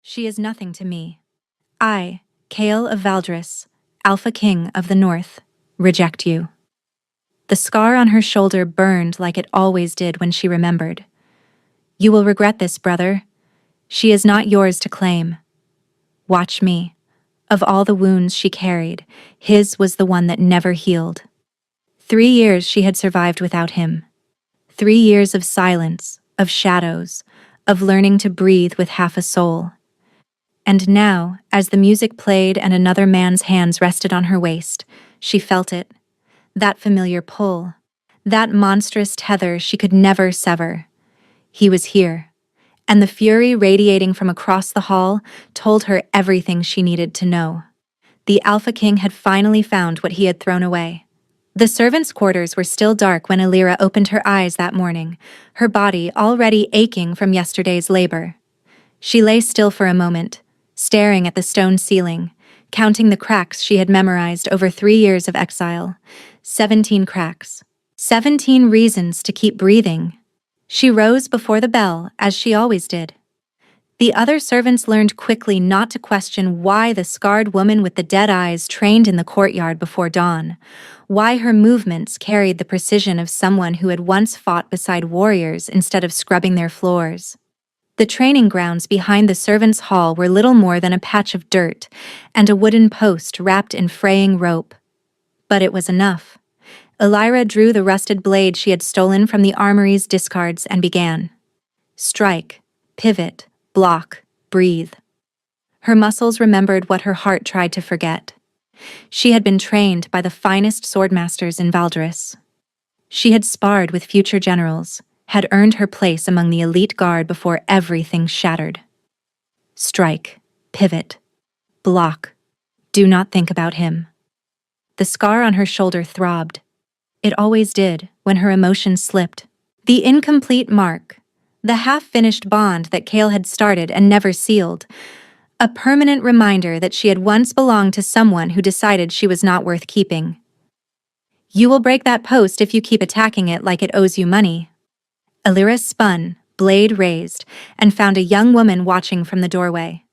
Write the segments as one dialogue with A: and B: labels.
A: She is nothing to me. I, Kael of Valdris, Alpha King of the North, reject you. The scar on her shoulder burned like it always did when she remembered. You will regret this, brother. She is not yours to claim. Watch me. Of all the wounds she carried, his was the one that never healed. 3 years she had survived without him. 3 years of silence, of shadows, of learning to breathe with half a soul. And now, as the music played and another man's hands rested on her waist, she felt it. That familiar pull. That monstrous tether she could never sever. He was here. And the fury radiating from across the hall told her everything she needed to know. The Alpha King had finally found what he had thrown away. The servants' quarters were still dark when Alira opened her eyes that morning, her body already aching from yesterday's labor. She lay still for a moment, staring at the stone ceiling, counting the cracks she had memorized over 3 years of exile. 17 cracks. 17 reasons to keep breathing. She rose before the bell, as she always did. The other servants learned quickly not to question why the scarred woman with the dead eyes trained in the courtyard before dawn, why her movements carried the precision of someone who had once fought beside warriors instead of scrubbing their floors. The training grounds behind the servants' hall were little more than a patch of dirt and a wooden post wrapped in fraying rope. But it was enough. Alira drew the rusted blade she had stolen from the armory's discards and began. Strike, pivot, block, breathe. Her muscles remembered what her heart tried to forget. She had been trained by the finest swordmasters in Valdris. She had sparred with future generals, had earned her place among the elite guard before everything shattered. Strike, pivot, block. Do not think about him. The scar on her shoulder throbbed. It always did, when her emotions slipped. The incomplete mark, the half-finished bond that Kael had started and never sealed, a permanent reminder that she had once belonged to someone who decided she was not worth keeping. You will break that post if you keep attacking it like it owes you money. Alira spun, blade raised, and found a young woman watching from the doorway.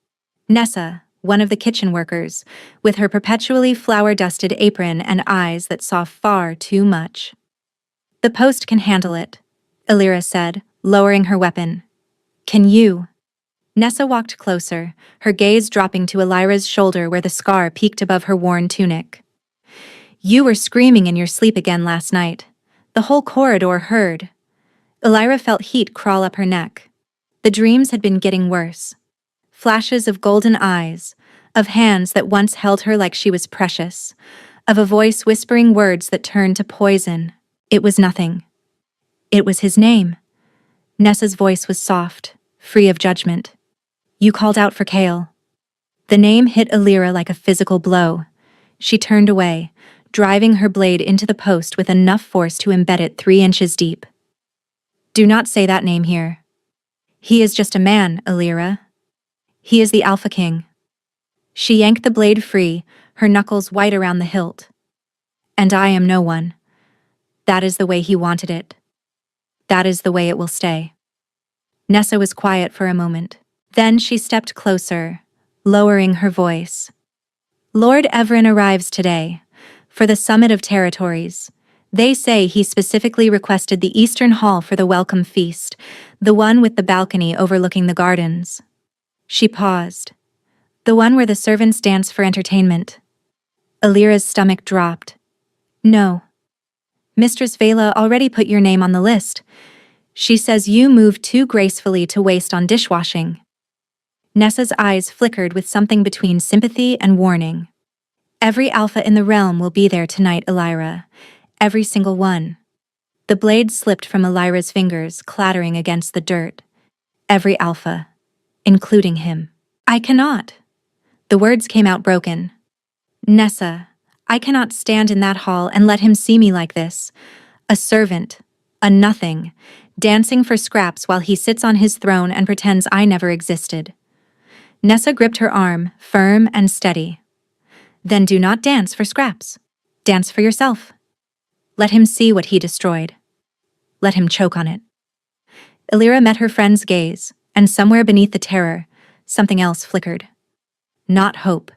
A: Nessa, one of the kitchen workers, with her perpetually flour-dusted apron and eyes that saw far too much. The post can handle it, Alira said, lowering her weapon. Can you? Nessa walked closer, her gaze dropping to Alira's shoulder where the scar peeked above her worn tunic. You were screaming in your sleep again last night. The whole corridor heard. Alira felt heat crawl up her neck. The dreams had been getting worse. Flashes of golden eyes, of hands that once held her like she was precious, of a voice whispering words that turned to poison. It was nothing. It was his name. Nessa's voice was soft, free of judgment. You called out for Kael. The name hit Alira like a physical blow. She turned away, driving her blade into the post with enough force to embed it 3 inches deep. Do not say that name here. He is just a man, Alira. He is the Alpha King. She yanked the blade free, her knuckles white around the hilt. And I am no one. That is the way he wanted it. That is the way it will stay. Nessa was quiet for a moment. Then she stepped closer, lowering her voice. Lord Everin arrives today, for the Summit of Territories. They say he specifically requested the Eastern Hall for the welcome feast, the one with the balcony overlooking the gardens. She paused. The one where the servants dance for entertainment. Alira's stomach dropped. No. Mistress Vela already put your name on the list. She says you move too gracefully to waste on dishwashing. Nessa's eyes flickered with something between sympathy and warning. Every alpha in the realm will be there tonight, Alira. Every single one. The blade slipped from Alira's fingers, clattering against the dirt. Every alpha. Including him. I cannot. The words came out broken. Nessa, I cannot stand in that hall and let him see me like this. A servant, a nothing, dancing for scraps while he sits on his throne and pretends I never existed. Nessa gripped her arm, firm and steady. Then do not dance for scraps. Dance for yourself. Let him see what he destroyed. Let him choke on it. Alira met her friend's gaze, and somewhere beneath the terror, something else flickered. Not hope.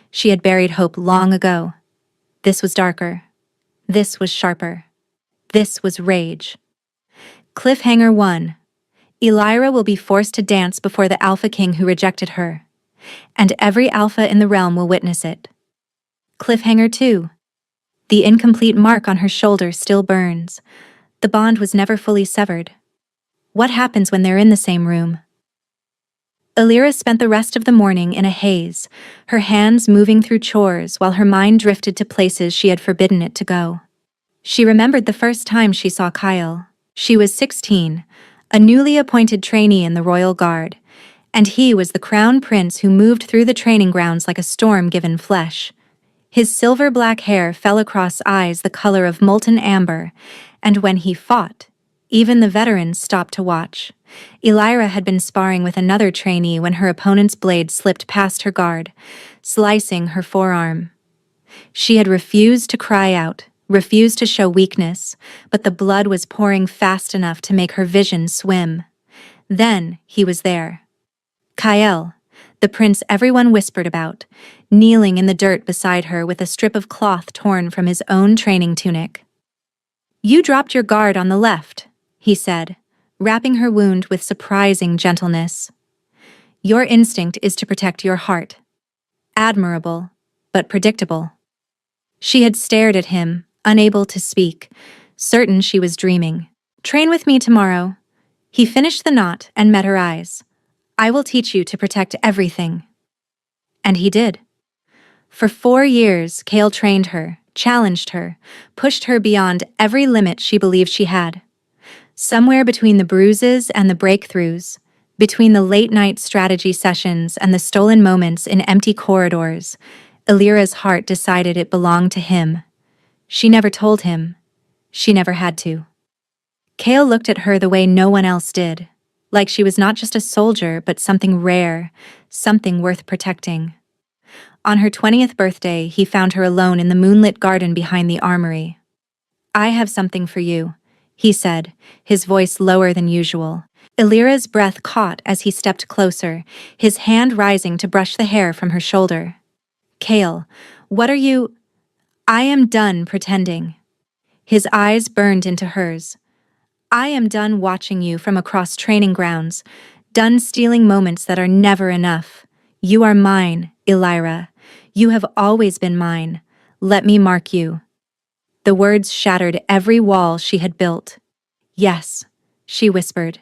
A: She had buried hope long ago. This was darker. This was sharper. This was rage. Cliffhanger 1. Elyra will be forced to dance before the Alpha King who rejected her, and every Alpha in the realm will witness it. Cliffhanger 2. The incomplete mark on her shoulder still burns. The bond was never fully severed. What happens when they're in the same room? Elyra spent the rest of the morning in a haze, her hands moving through chores while her mind drifted to places she had forbidden it to go. She remembered the first time she saw Kyle. She was 16, a newly appointed trainee in the Royal Guard, and he was the crown prince who moved through the training grounds like a storm given flesh. His silver-black hair fell across eyes the color of molten amber, and when he fought, even the veterans stopped to watch. Elyra had been sparring with another trainee when her opponent's blade slipped past her guard, slicing her forearm. She had refused to cry out, refused to show weakness, but the blood was pouring fast enough to make her vision swim. Then he was there. Kyle, the prince everyone whispered about, kneeling in the dirt beside her with a strip of cloth torn from his own training tunic. "You dropped your guard on the left," he said, wrapping her wound with surprising gentleness. "Your instinct is to protect your heart." Admirable, but predictable. She had stared at him, unable to speak, certain she was dreaming. "Train with me tomorrow." He finished the knot and met her eyes. "I will teach you to protect everything." And he did. For 4 years, Kale trained her, challenged her, pushed her beyond every limit she believed she had. Somewhere between the bruises and the breakthroughs, between the late-night strategy sessions and the stolen moments in empty corridors, Elyra's heart decided it belonged to him. She never told him. She never had to. Kale looked at her the way no one else did, like she was not just a soldier but something rare, something worth protecting. On her 20th birthday, he found her alone in the moonlit garden behind the armory. "I have something for you," he said, his voice lower than usual. Elyra's breath caught as he stepped closer, his hand rising to brush the hair from her shoulder. "Kale, what are you—" "I am done pretending." His eyes burned into hers. "I am done watching you from across training grounds, done stealing moments that are never enough. You are mine, Elyra. You have always been mine. Let me mark you." The words shattered every wall she had built. "Yes," she whispered.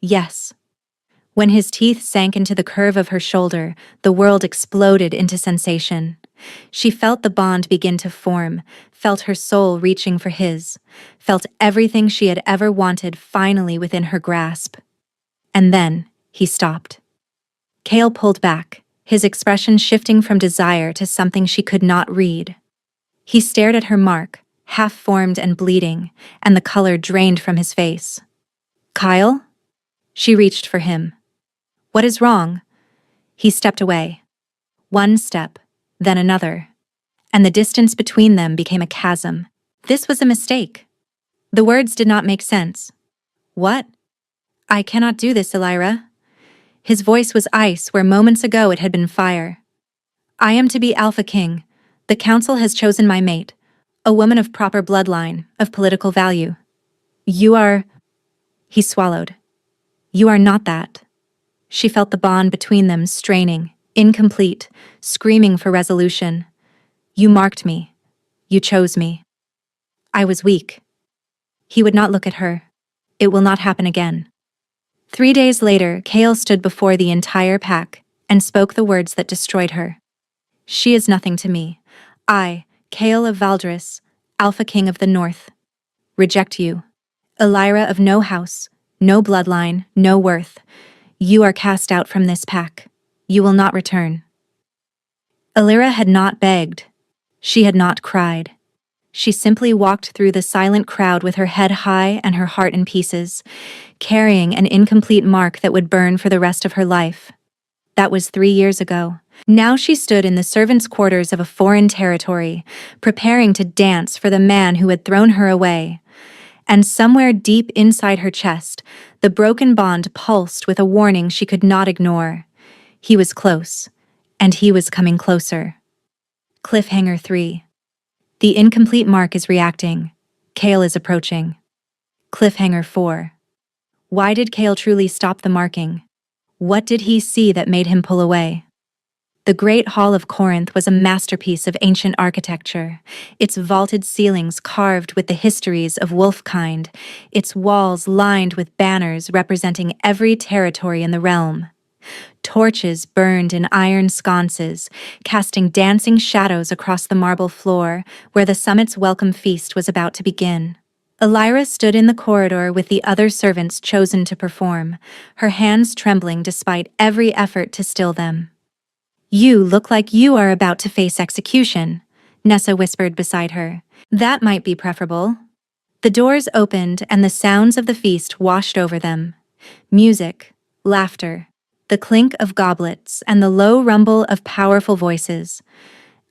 A: "Yes." When his teeth sank into the curve of her shoulder, the world exploded into sensation. She felt the bond begin to form, felt her soul reaching for his, felt everything she had ever wanted finally within her grasp. And then he stopped. Kale pulled back, his expression shifting from desire to something she could not read. He stared at her mark, half-formed and bleeding, and the color drained from his face. "Kyle?" She reached for him. "What is wrong?" He stepped away. One step, then another, and the distance between them became a chasm. This was a mistake. The words did not make sense. "What?" "I cannot do this, Elyra." His voice was ice where moments ago it had been fire. "I am to be Alpha King. The council has chosen my mate, a woman of proper bloodline, of political value. You are—" He swallowed. "You are not that." She felt the bond between them straining, incomplete, screaming for resolution. "You marked me. You chose me. I was weak." He would not look at her. "It will not happen again." 3 days later, Kale stood before the entire pack and spoke the words that destroyed her. "She is nothing to me. I, Kale of Valdris, Alpha King of the North, reject you. Elyra of no house, no bloodline, no worth. You are cast out from this pack. You will not return." Elyra had not begged. She had not cried. She simply walked through the silent crowd with her head high and her heart in pieces, carrying an incomplete mark that would burn for the rest of her life. That was 3 years ago. Now she stood in the servants' quarters of a foreign territory, preparing to dance for the man who had thrown her away. And somewhere deep inside her chest, the broken bond pulsed with a warning she could not ignore. He was close, and he was coming closer. Cliffhanger 3. The incomplete mark is reacting. Chaol is approaching. Cliffhanger 4. Why did Chaol truly stop the marking? What did he see that made him pull away? The Great Hall of Corinth was a masterpiece of ancient architecture, its vaulted ceilings carved with the histories of wolfkind, its walls lined with banners representing every territory in the realm. Torches burned in iron sconces, casting dancing shadows across the marble floor where the summit's welcome feast was about to begin. Elira stood in the corridor with the other servants chosen to perform, her hands trembling despite every effort to still them. "You look like you are about to face execution," Nessa whispered beside her. "That might be preferable." The doors opened and the sounds of the feast washed over them. Music, laughter, the clink of goblets, and the low rumble of powerful voices.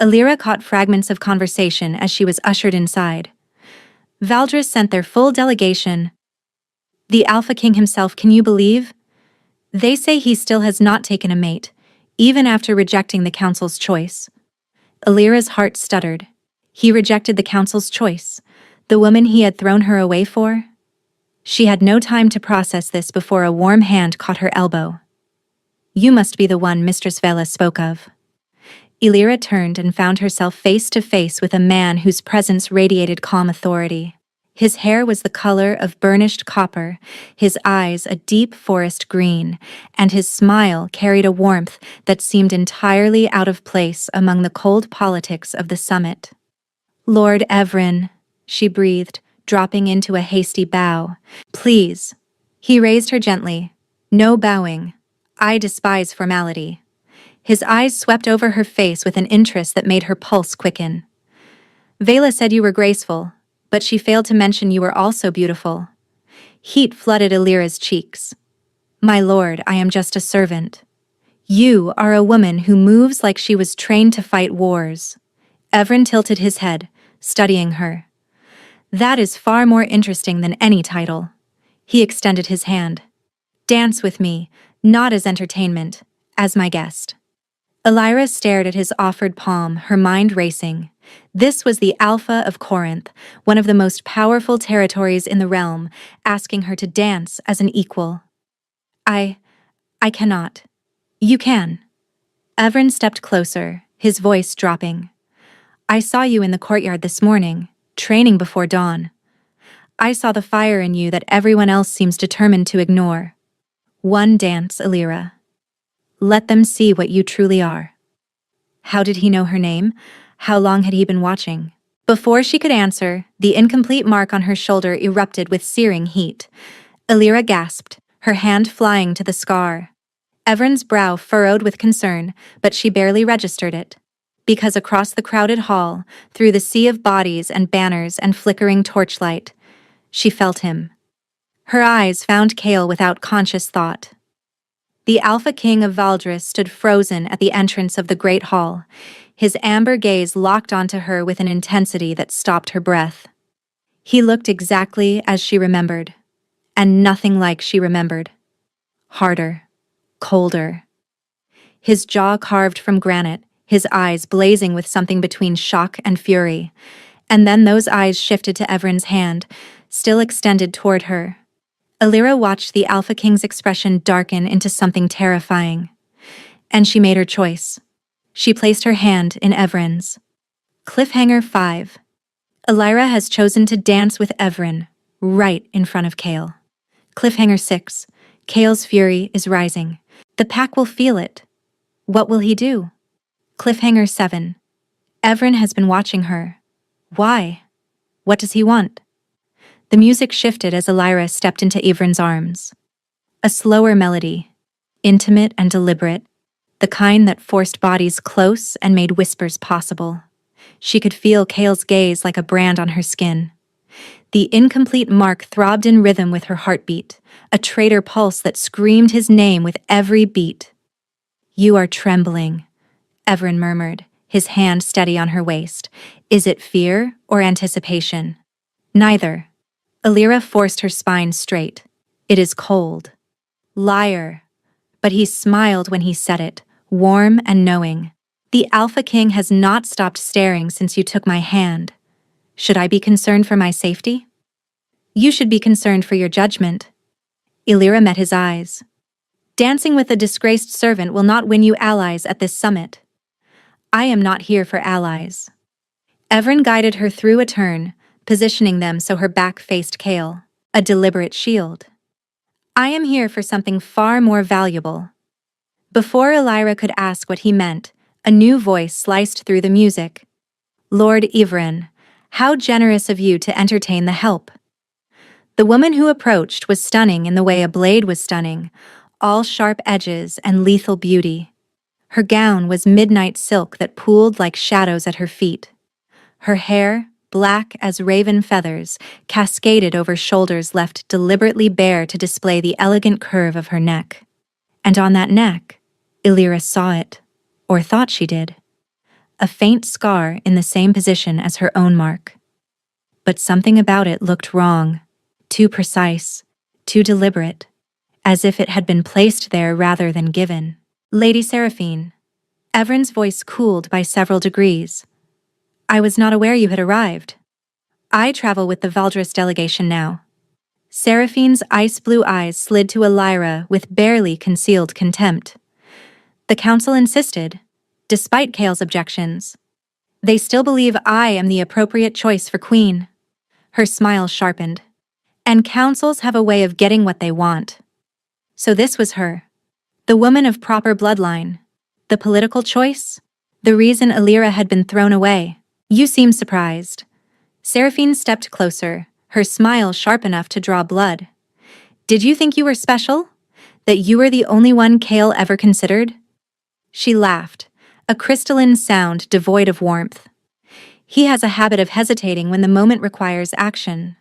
A: Elira caught fragments of conversation as she was ushered inside. Valdris sent their full delegation. The Alpha King himself, can you believe? They say he still has not taken a mate, even after rejecting the Council's choice. Elira's heart stuttered. He rejected the Council's choice, the woman he had thrown her away for? She had no time to process this before a warm hand caught her elbow. "You must be the one Mistress Vela spoke of." Elira turned and found herself face to face with a man whose presence radiated calm authority. His hair was the color of burnished copper, his eyes a deep forest green, and his smile carried a warmth that seemed entirely out of place among the cold politics of the summit. "Lord Evren," she breathed, dropping into a hasty bow. "Please." He raised her gently. "No bowing. I despise formality." His eyes swept over her face with an interest that made her pulse quicken. "Vela said you were graceful, but she failed to mention you were also beautiful." Heat flooded Elira's cheeks. "My lord, I am just a servant. You are a woman who moves like she was trained to fight wars." Evren tilted his head, studying her. "That is far more interesting than any title." He extended his hand. "Dance with me, not as entertainment, as my guest." Elira stared at his offered palm, her mind racing. This was the Alpha of Corinth, one of the most powerful territories in the realm, asking her to dance as an equal. I cannot." "You can." Evren stepped closer, his voice dropping. "I saw you in the courtyard this morning, training before dawn. I saw the fire in you that everyone else seems determined to ignore. One dance, Elira. Let them see what you truly are." How did he know her name? How long had he been watching? Before she could answer, the incomplete mark on her shoulder erupted with searing heat. Elira gasped, her hand flying to the scar. Evren's brow furrowed with concern, but she barely registered it. Because across the crowded hall, through the sea of bodies and banners and flickering torchlight, she felt him. Her eyes found Chaol without conscious thought. The Alpha King of Valdris stood frozen at the entrance of the Great Hall, his amber gaze locked onto her with an intensity that stopped her breath. He looked exactly as she remembered, and nothing like she remembered. Harder, colder. His jaw carved from granite, his eyes blazing with something between shock and fury. And then those eyes shifted to Evren's hand, still extended toward her. Elira watched the Alpha King's expression darken into something terrifying. And she made her choice. She placed her hand in Evren's. Cliffhanger 5. Elira has chosen to dance with Evren, right in front of Chaol. Cliffhanger 6. Chaol's fury is rising. The pack will feel it. What will he do? Cliffhanger 7. Evren has been watching her. Why? What does he want? The music shifted as Elira stepped into Evren's arms. A slower melody, intimate and deliberate, the kind that forced bodies close and made whispers possible. She could feel Chaol's gaze like a brand on her skin. The incomplete mark throbbed in rhythm with her heartbeat, a traitor pulse that screamed his name with every beat. "You are trembling," Evren murmured, his hand steady on her waist. "Is it fear or anticipation?" "Neither." Elira forced her spine straight. "It is cold." "Liar." But he smiled when he said it, warm and knowing. The Alpha King has not stopped staring since you took my hand. Should I be concerned for my safety? You should be concerned for your judgment. Illyra met his eyes. Dancing with a disgraced servant will not win you allies at this summit. I am not here for allies. Evren guided her through a turn, positioning them so her back faced Kael, a deliberate shield. I am here for something far more valuable. Before Illyra could ask what he meant, a new voice sliced through the music. Lord Ivren, how generous of you to entertain the help. The woman who approached was stunning in the way a blade was stunning, all sharp edges and lethal beauty. Her gown was midnight silk that pooled like shadows at her feet. Her hair, black as raven feathers, cascaded over shoulders left deliberately bare to display the elegant curve of her neck. And on that neck, Illyra saw it, or thought she did. A faint scar in the same position as her own mark. But something about it looked wrong, too precise, too deliberate, as if it had been placed there rather than given. Lady Seraphine. Evren's voice cooled by several degrees. I was not aware you had arrived. I travel with the Valdris delegation now. Seraphine's ice-blue eyes slid to Illyra with barely concealed contempt. The council insisted, despite Kael's objections. They still believe I am the appropriate choice for queen. Her smile sharpened. And councils have a way of getting what they want. So this was her. The woman of proper bloodline. The political choice? The reason Illyra had been thrown away. You seem surprised. Seraphine stepped closer, her smile sharp enough to draw blood. Did you think you were special? That you were the only one Kael ever considered? She laughed, a crystalline sound devoid of warmth. He has a habit of hesitating when the moment requires action.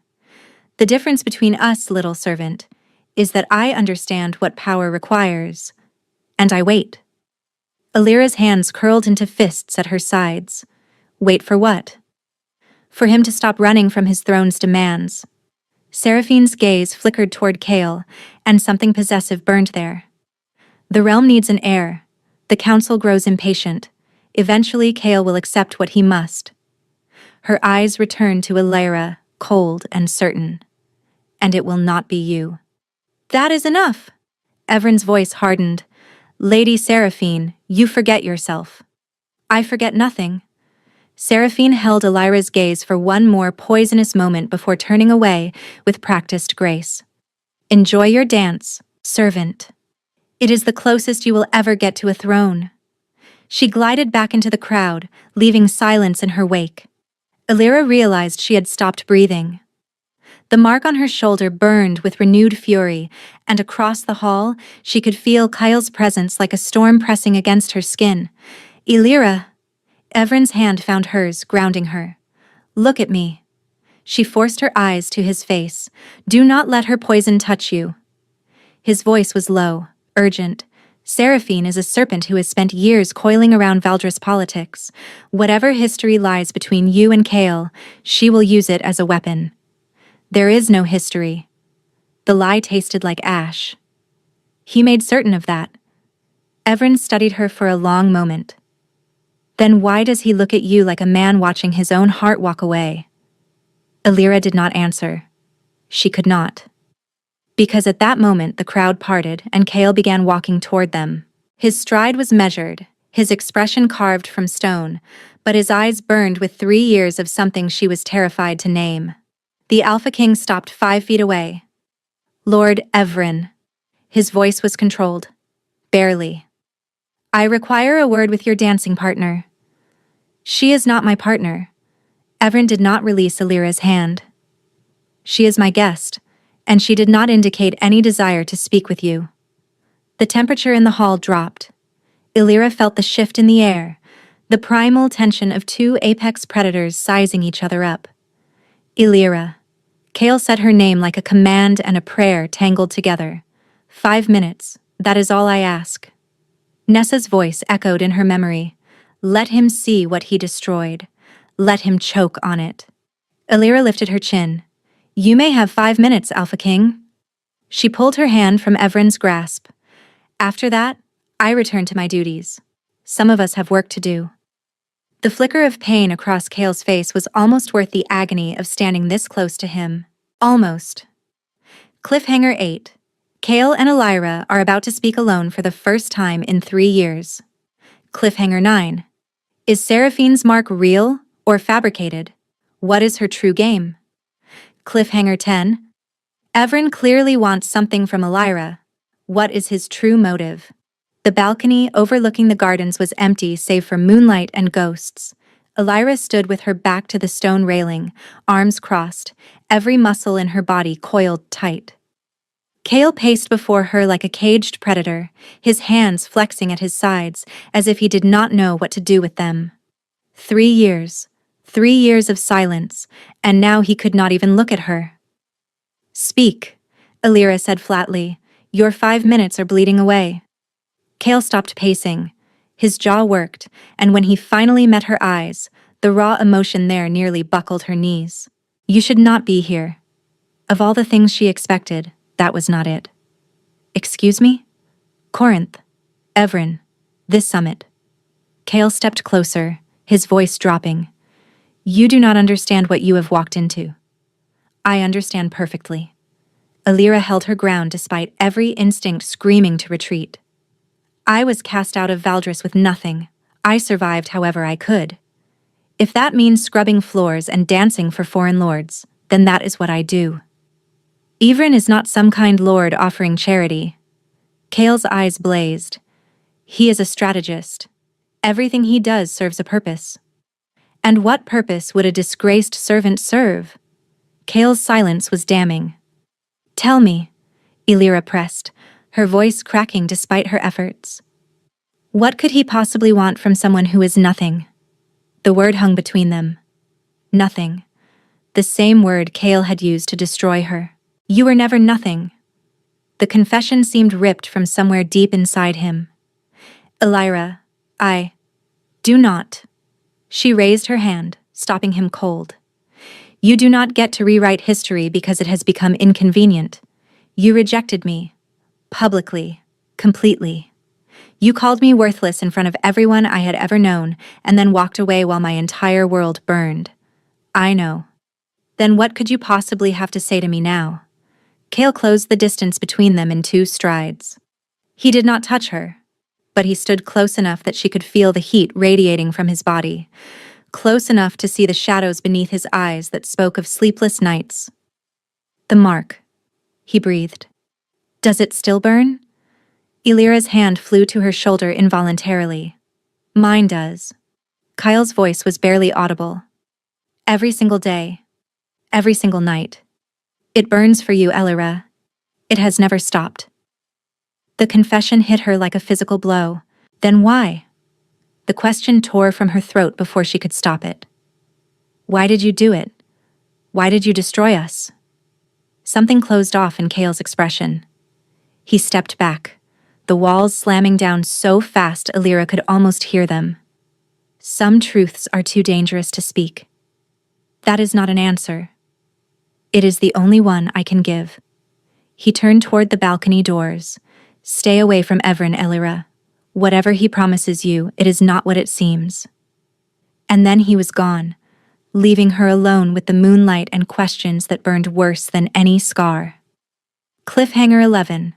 A: The difference between us, little servant, is that I understand what power requires. And I wait. Illyra's hands curled into fists at her sides. Wait for what? For him to stop running from his throne's demands. Seraphine's gaze flickered toward Kael, and something possessive burned there. The realm needs an heir. The council grows impatient. Eventually Kael will accept what he must. Her eyes returned to Illyra, cold and certain. And it will not be you. That is enough. Evren's voice hardened. Lady Seraphine, you forget yourself. I forget nothing. Seraphine held Illyra's gaze for one more poisonous moment before turning away with practiced grace. Enjoy your dance, servant. It is the closest you will ever get to a throne. She glided back into the crowd, leaving silence in her wake. Illyra realized she had stopped breathing. The mark on her shoulder burned with renewed fury, and across the hall, she could feel Kael's presence like a storm pressing against her skin. Illyra! Evren's hand found hers, grounding her. Look at me. She forced her eyes to his face. Do not let her poison touch you. His voice was low, urgent. Seraphine is a serpent who has spent years coiling around Valdris politics. Whatever history lies between you and Kael, she will use it as a weapon. There is no history. The lie tasted like ash. He made certain of that. Evren studied her for a long moment. Then why does he look at you like a man watching his own heart walk away? Illyra did not answer. She could not. Because at that moment the crowd parted and Kael began walking toward them. His stride was measured, his expression carved from stone, but his eyes burned with 3 years of something she was terrified to name. The Alpha King stopped 5 feet away. Lord Evren. His voice was controlled. Barely. I require a word with your dancing partner. She is not my partner. Evren did not release Illyra's hand. She is my guest, and she did not indicate any desire to speak with you. The temperature in the hall dropped. Illyra felt the shift in the air, the primal tension of 2 apex predators sizing each other up. Illyra. Kael said her name like a command and a prayer tangled together. 5 minutes, that is all I ask. Nessa's voice echoed in her memory. Let him see what he destroyed. Let him choke on it. Illyra lifted her chin. You may have 5 minutes, Alpha King. She pulled her hand from Evren's grasp. After that, I return to my duties. Some of us have work to do. The flicker of pain across Kale's face was almost worth the agony of standing this close to him. Almost. Cliffhanger 8. Kale and Elira are about to speak alone for the first time in 3 years. Cliffhanger 9. Is Seraphine's mark real or fabricated? What is her true game? Cliffhanger 10. Evren clearly wants something from Elira. What is his true motive? The balcony overlooking the gardens was empty save for moonlight and ghosts. Elira stood with her back to the stone railing, arms crossed, every muscle in her body coiled tight. Kale paced before her like a caged predator, his hands flexing at his sides as if he did not know what to do with them. 3 years. 3 years of silence, and now he could not even look at her. "Speak," Elira said flatly. "Your 5 minutes are bleeding away." Kale stopped pacing. His jaw worked, and when he finally met her eyes, the raw emotion there nearly buckled her knees. "You should not be here." Of all the things she expected, that was not it. "Excuse me?" "Corinth. Evren. This summit." Kale stepped closer, his voice dropping. "You do not understand what you have walked into." "I understand perfectly." Elira held her ground despite every instinct screaming to retreat. "I was cast out of Valdris with nothing. I survived however I could. If that means scrubbing floors and dancing for foreign lords, then that is what I do." Evren is not some kind lord offering charity. Kale's eyes blazed. He is a strategist. Everything he does serves a purpose. And what purpose would a disgraced servant serve? Kale's silence was damning. "Tell me," Elira pressed, her voice cracking despite her efforts. What could he possibly want from someone who is nothing? The word hung between them. Nothing. The same word Kale had used to destroy her. "You were never nothing." The confession seemed ripped from somewhere deep inside him. "Elira, I do not." She raised her hand, stopping him cold. "You do not get to rewrite history because it has become inconvenient. You rejected me. Publicly. Completely. You called me worthless in front of everyone I had ever known, and then walked away while my entire world burned. I know. Then what could you possibly have to say to me now?" Kale closed the distance between them in 2 strides. He did not touch her, but he stood close enough that she could feel the heat radiating from his body, close enough to see the shadows beneath his eyes that spoke of sleepless nights. "The mark," he breathed. "Does it still burn?" Elira's hand flew to her shoulder involuntarily. "Mine does." Kyle's voice was barely audible. "Every single day. Every single night. It burns for you, Elira. It has never stopped." The confession hit her like a physical blow. Then why? The question tore from her throat before she could stop it. "Why did you do it? Why did you destroy us?" Something closed off in Kale's expression. He stepped back, the walls slamming down so fast Elira could almost hear them. "Some truths are too dangerous to speak." "That is not an answer. It is the only one I can give." He turned toward the balcony doors. "Stay away from Evren, Elira. Whatever he promises you, it is not what it seems." And then he was gone, leaving her alone with the moonlight and questions that burned worse than any scar. Cliffhanger 11.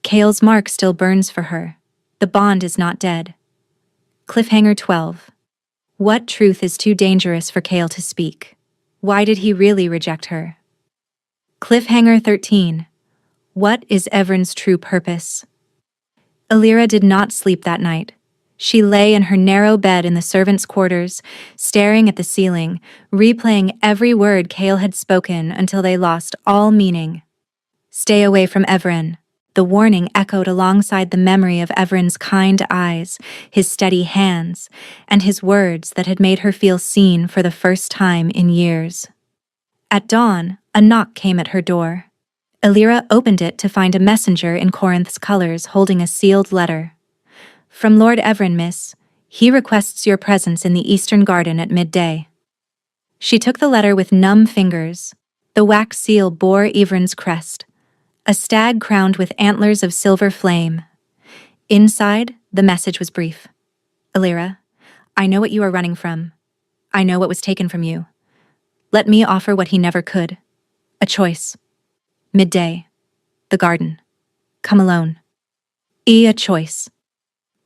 A: Kale's mark still burns for her. The bond is not dead. Cliffhanger 12. What truth is too dangerous for Kale to speak? Why did he really reject her? Cliffhanger 13. What is Evren's true purpose? Elira did not sleep that night. She lay in her narrow bed in the servants' quarters, staring at the ceiling, replaying every word Kale had spoken until they lost all meaning. "Stay away from Evren." The warning echoed alongside the memory of Evren's kind eyes, his steady hands, and his words that had made her feel seen for the first time in years. At dawn, a knock came at her door. Elira opened it to find a messenger in Corinth's colors holding a sealed letter. "From Lord Evren, miss. He requests your presence in the Eastern Garden at midday." She took the letter with numb fingers. The wax seal bore Evren's crest, a stag crowned with antlers of silver flame. Inside, the message was brief. Illyra, I know what you are running from. I know what was taken from you. Let me offer what he never could. A choice. Midday. The garden. Come alone. A choice.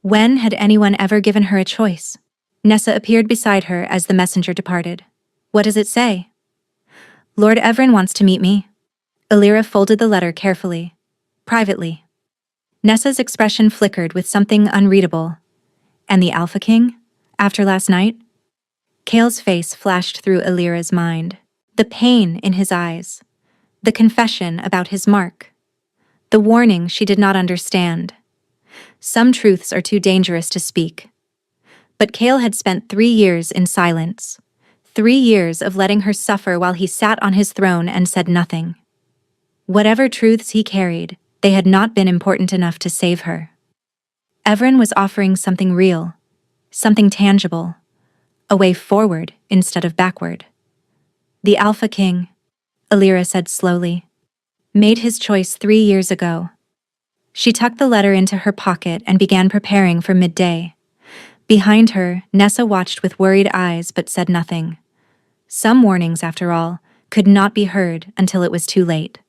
A: When had anyone ever given her a choice? Nessa appeared beside her as the messenger departed. What does it say? Lord Evren wants to meet me. Illyra folded the letter carefully. Privately. Nessa's expression flickered with something unreadable. And the Alpha King? After last night? Kale's face flashed through Illyra's mind. The pain in his eyes. The confession about his mark. The warning she did not understand. Some truths are too dangerous to speak. But Kale had spent 3 years in silence. 3 years of letting her suffer while he sat on his throne and said nothing. Whatever truths he carried, they had not been important enough to save her. Evren was offering something real, something tangible, a way forward instead of backward. The Alpha King, Illyra said slowly, made his choice 3 years ago. She tucked the letter into her pocket and began preparing for midday. Behind her, Nessa watched with worried eyes but said nothing. Some warnings, after all, could not be heard until it was too late.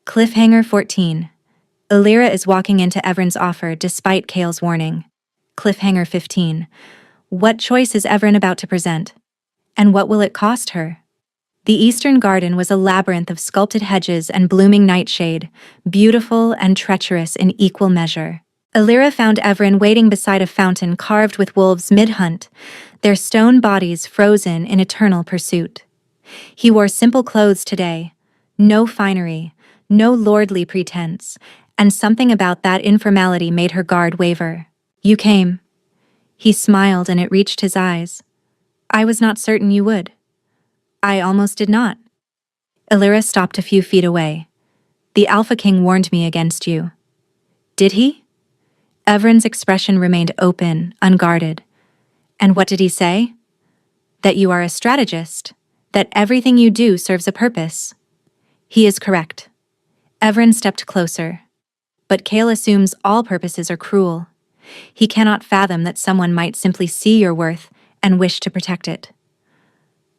A: Cliffhanger 14. Illyra is walking into Evren's offer despite Kale's warning. Cliffhanger 15. What choice is Evren about to present? And what will it cost her? The Eastern Garden was a labyrinth of sculpted hedges and blooming nightshade, beautiful and treacherous in equal measure. Illyra found Evren waiting beside a fountain carved with wolves mid-hunt, their stone bodies frozen in eternal pursuit. He wore simple clothes today, no finery, no lordly pretense, and something about that informality made her guard waver. You came. He smiled and it reached his eyes. I was not certain you would. I almost did not. Illyra stopped a few feet away. The Alpha King warned me against you. Did he? Evren's expression remained open, unguarded. And what did he say? That you are a strategist, that everything you do serves a purpose. He is correct. Evren stepped closer. But Kale assumes all purposes are cruel. He cannot fathom that someone might simply see your worth and wish to protect it.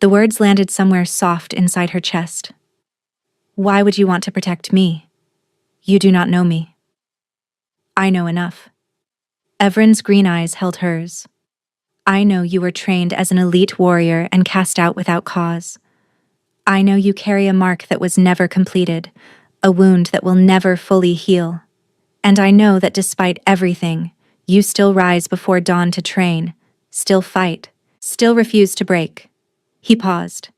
A: The words landed somewhere soft inside her chest. Why would you want to protect me? You do not know me. I know enough. Evren's green eyes held hers. I know you were trained as an elite warrior and cast out without cause. I know you carry a mark that was never completed, a wound that will never fully heal. And I know that despite everything, you still rise before dawn to train, still fight, still refuse to break. He paused.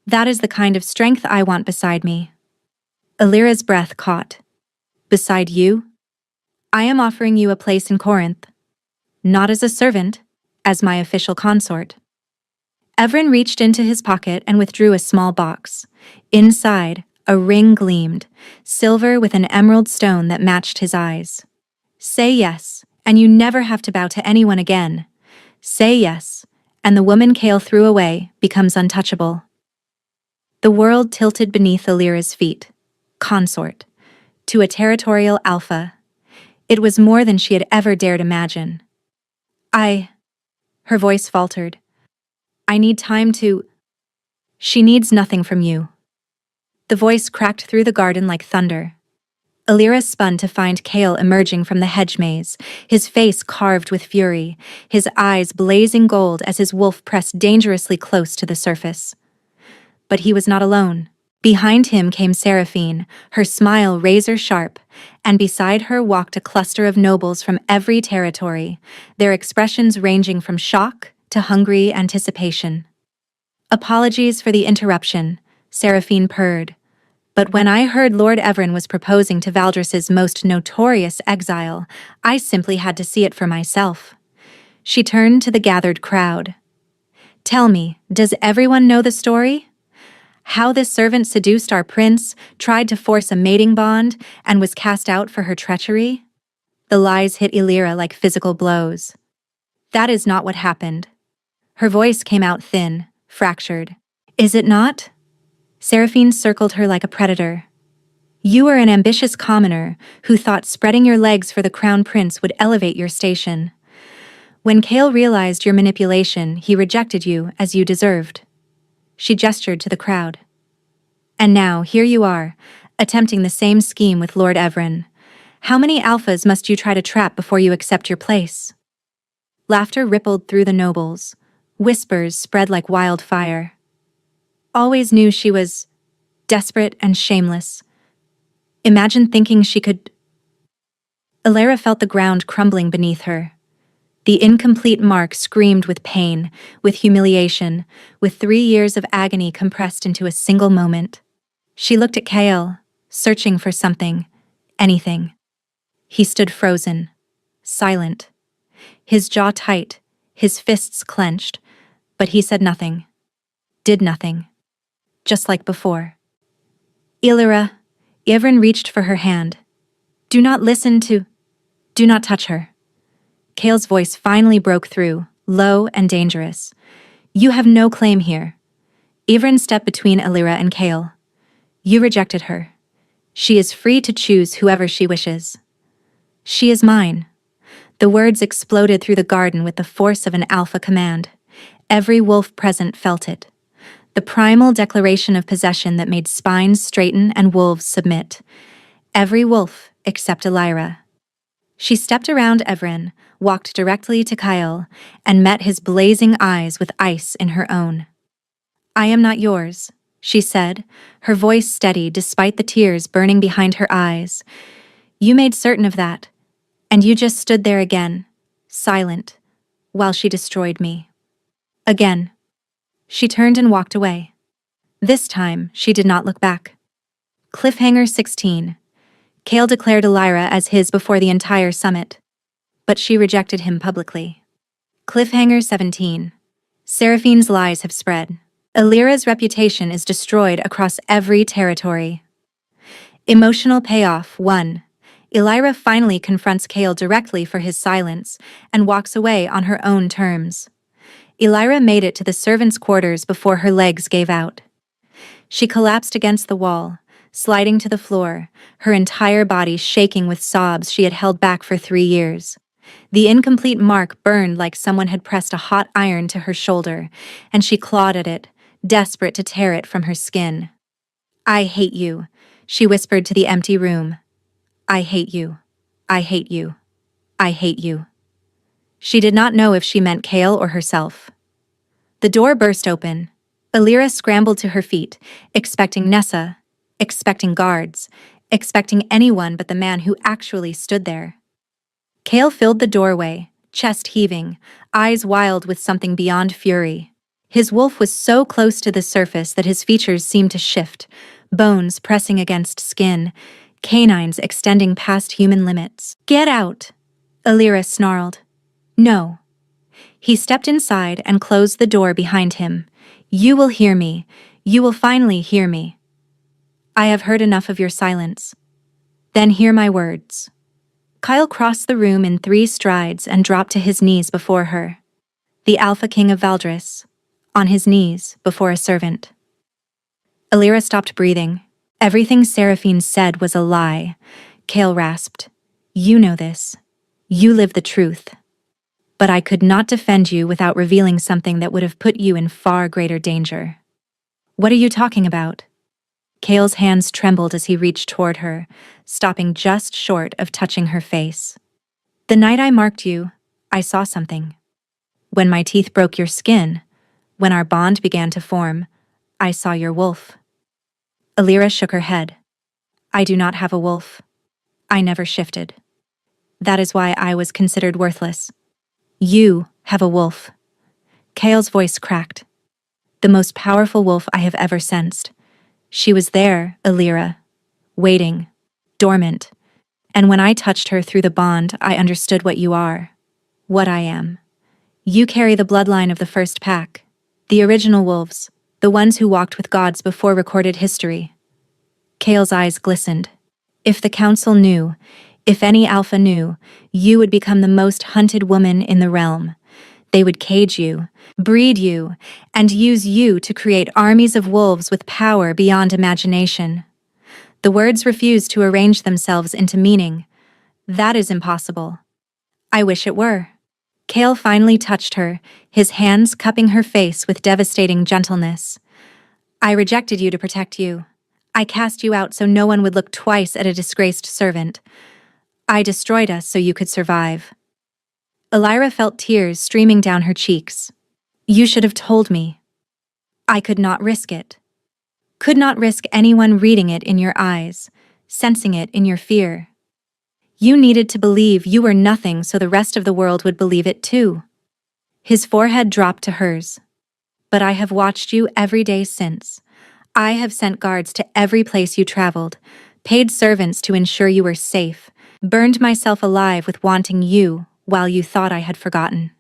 A: That is the kind of strength I want beside me. Illyra's breath caught. Beside you? I am offering you a place in Corinth. Not as a servant, as my official consort. Evren reached into his pocket and withdrew a small box. Inside, a ring gleamed, silver with an emerald stone that matched his eyes. Say yes, and you never have to bow to anyone again. Say yes, and the woman Kale threw away becomes untouchable. The world tilted beneath Illyra's feet. Consort. To a territorial alpha. It was more than she had ever dared imagine. Her voice faltered. I need time to... She needs nothing from you. The voice cracked through the garden like thunder. Illyra spun to find Kale emerging from the hedge maze, his face carved with fury, his eyes blazing gold as his wolf pressed dangerously close to the surface. But he was not alone. Behind him came Seraphine, her smile razor-sharp, and beside her walked a cluster of nobles from every territory, their expressions ranging from shock to hungry anticipation. Apologies for the interruption, Seraphine purred. But when I heard Lord Evren was proposing to Valdris's most notorious exile, I simply had to see it for myself. She turned to the gathered crowd. Tell me, does everyone know the story? How this servant seduced our prince, tried to force a mating bond, and was cast out for her treachery? The lies hit Illyra like physical blows. That is not what happened. Her voice came out thin, fractured. Is it not? Seraphine circled her like a predator. You were an ambitious commoner who thought spreading your legs for the crown prince would elevate your station. When Kale realized your manipulation, he rejected you as you deserved. She gestured to the crowd. And now, here you are, attempting the same scheme with Lord Evren. How many alphas must you try to trap before you accept your place? Laughter rippled through the nobles. Whispers spread like wildfire. Always knew she was desperate and shameless. Imagine thinking she could... Elara felt the ground crumbling beneath her. The incomplete mark screamed with pain, with humiliation, with 3 years of agony compressed into a single moment. She looked at Kale, searching for something, anything. He stood frozen, silent. His jaw tight, his fists clenched, but he said nothing. Did nothing. Just like before. Elara, Evren reached for her hand. Do not touch her. Kale's voice finally broke through, low and dangerous. You have no claim here. Evren stepped between Elara and Kale. You rejected her. She is free to choose whoever she wishes. She is mine. The words exploded through the garden with the force of an alpha command. Every wolf present felt it. The primal declaration of possession that made spines straighten and wolves submit. Every wolf except Elara. She stepped around Evren, walked directly to Kyle, and met his blazing eyes with ice in her own. I am not yours, she said, her voice steady despite the tears burning behind her eyes. You made certain of that, and you just stood there again, silent, while she destroyed me. Again. She turned and walked away. This time, she did not look back. Cliffhanger 16. Kale declared Elara as his before the entire summit, but she rejected him publicly. Cliffhanger 17. Seraphine's lies have spread. Elira's reputation is destroyed across every territory. Emotional payoff 1. Elara finally confronts Kale directly for his silence and walks away on her own terms. Elara made it to the servants' quarters before her legs gave out. She collapsed against the wall, sliding to the floor, her entire body shaking with sobs she had held back for 3 years. The incomplete mark burned like someone had pressed a hot iron to her shoulder, and she clawed at it, desperate to tear it from her skin. I hate you, she whispered to the empty room. I hate you. I hate you. I hate you. She did not know if she meant Kale or herself. The door burst open. Elara scrambled to her feet, expecting Nessa, expecting guards, expecting anyone but the man who actually stood there. Kale filled the doorway, chest heaving, eyes wild with something beyond fury. His wolf was so close to the surface that his features seemed to shift, bones pressing against skin, canines extending past human limits. Get out! Elara snarled. No. He stepped inside and closed the door behind him. You will hear me. You will finally hear me. I have heard enough of your silence. Then hear my words. Kyle crossed the room in 3 strides and dropped to his knees before her. The Alpha King of Valdris, on his knees before a servant. Elara stopped breathing. Everything Seraphine said was a lie. Kale rasped. You know this. You live the truth. But I could not defend you without revealing something that would have put you in far greater danger. What are you talking about? Kale's hands trembled as he reached toward her, stopping just short of touching her face. The night I marked you, I saw something. When my teeth broke your skin, when our bond began to form, I saw your wolf. Elara shook her head. I do not have a wolf. I never shifted. That is why I was considered worthless. You have a wolf. Kale's voice cracked. The most powerful wolf I have ever sensed. She was there, Elara, waiting, dormant. And when I touched her through the bond, I understood what you are, what I am. You carry the bloodline of the first pack, the original wolves, the ones who walked with gods before recorded history. Kale's eyes glistened. If the council knew, if any alpha knew, you would become the most hunted woman in the realm. They would cage you, breed you, and use you to create armies of wolves with power beyond imagination. The words refused to arrange themselves into meaning. That is impossible. I wish it were. Cale finally touched her, his hands cupping her face with devastating gentleness. I rejected you to protect you. I cast you out so no one would look twice at a disgraced servant. I destroyed us so you could survive. Elira felt tears streaming down her cheeks. You should have told me. I could not risk it. Could not risk anyone reading it in your eyes, sensing it in your fear. You needed to believe you were nothing so the rest of the world would believe it too. His forehead dropped to hers. But I have watched you every day since. I have sent guards to every place you traveled, paid servants to ensure you were safe, burned myself alive with wanting you while you thought I had forgotten.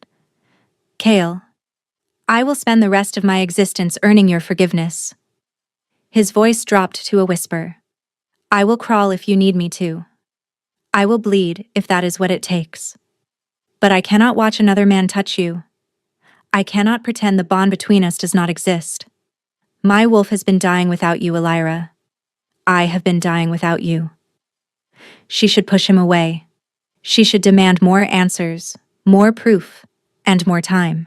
A: Cale, I will spend the rest of my existence earning your forgiveness. His voice dropped to a whisper. I will crawl if you need me to. I will bleed if that is what it takes. But I cannot watch another man touch you. I cannot pretend the bond between us does not exist. My wolf has been dying without you, Elira. I have been dying without you. She should push him away. She should demand more answers, more proof, and more time.